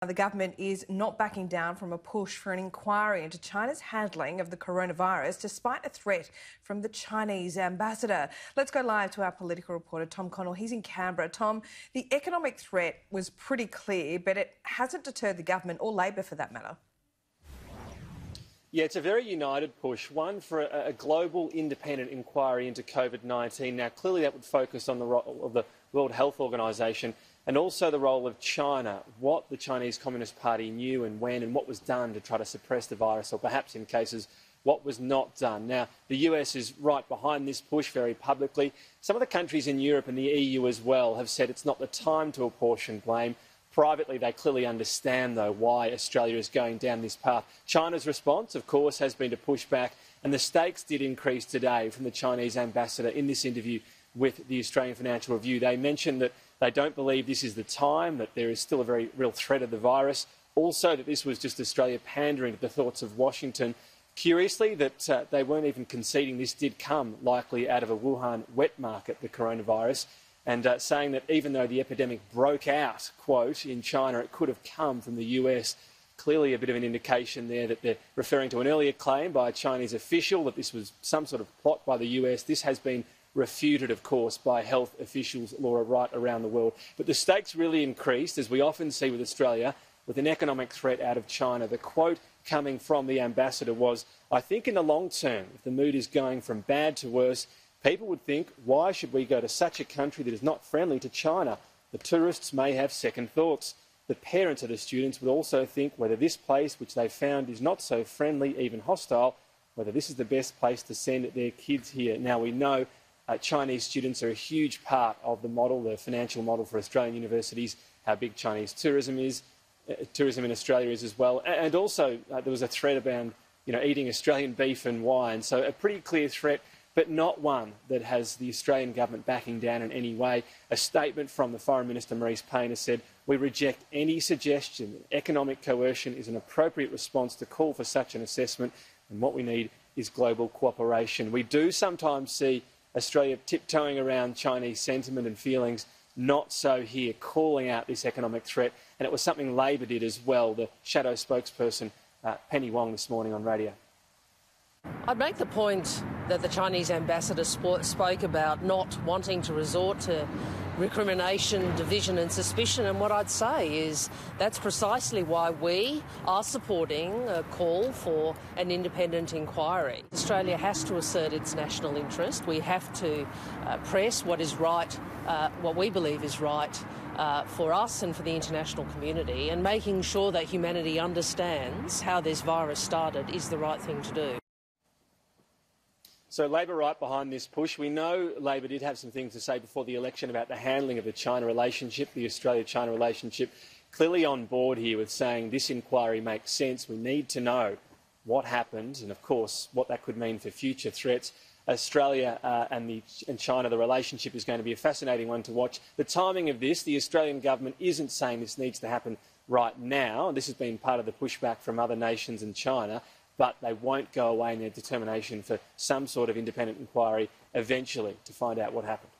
The government is not backing down from a push for an inquiry into China's handling of the coronavirus, despite a threat from the Chinese ambassador. Let's go live to our political reporter, Tom Connell. He's in Canberra. Tom, the economic threat was pretty clear, but it hasn't deterred the government or Labor for that matter. Yeah, it's a very united push, one for a global independent inquiry into COVID-19. Now, clearly that would focus on the role of the World Health Organization and also the role of China, what the Chinese Communist Party knew and when and what was done to try to suppress the virus, or perhaps in cases what was not done. Now, the US is right behind this push very publicly. Some of the countries in Europe and the EU as well have said it's not the time to apportion blame. Privately, they clearly understand, though, why Australia is going down this path. China's response, of course, has been to push back, and the stakes did increase today from the Chinese ambassador in this interview with the Australian Financial Review. They mentioned that they don't believe this is the time, that there is still a very real threat of the virus. Also, that this was just Australia pandering to the thoughts of Washington. Curiously, that they weren't even conceding this did come likely out of a Wuhan wet market, the coronavirus, and saying that even though the epidemic broke out, quote, in China, it could have come from the US. Clearly a bit of an indication there that they're referring to an earlier claim by a Chinese official that this was some sort of plot by the US. This has been refuted, of course, by health officials, Laura, right around the world. But the stakes really increased, as we often see with Australia, with an economic threat out of China. The quote coming from the ambassador was, "I think in the long term, if the mood is going from bad to worse, people would think, why should we go to such a country that is not friendly to China? The tourists may have second thoughts. The parents of the students would also think whether this place, which they found is not so friendly, even hostile, whether this is the best place to send their kids here." Now, we know Chinese students are a huge part of the model, the financial model for Australian universities, how big Chinese tourism is, tourism in Australia is as well. And also there was a threat about eating Australian beef and wine. So a pretty clear threat, but not one that has the Australian government backing down in any way. A statement from the Foreign Minister Marise Payne has said, "We reject any suggestion that economic coercion is an appropriate response to call for such an assessment, and what we need is global cooperation." We do sometimes see Australia tiptoeing around Chinese sentiment and feelings, not so here, calling out this economic threat. And it was something Labor did as well, the shadow spokesperson, Penny Wong, this morning on radio. I'd make the point that the Chinese ambassador spoke about not wanting to resort to recrimination, division and suspicion, and what I'd say is that's precisely why we are supporting a call for an independent inquiry. Australia has to assert its national interest. We have to press what is right, what we believe is right for us and for the international community, and making sure that humanity understands how this virus started is the right thing to do. So Labor right behind this push. We know Labor did have some things to say before the election about the handling of the China relationship, the Australia-China relationship. Clearly on board here with saying this inquiry makes sense. We need to know what happened and, of course, what that could mean for future threats. Australia and China, the relationship is going to be a fascinating one to watch. The timing of this, the Australian government isn't saying this needs to happen right now. This has been part of the pushback from other nations and China, but they won't go away in their determination for some sort of independent inquiry eventually to find out what happened.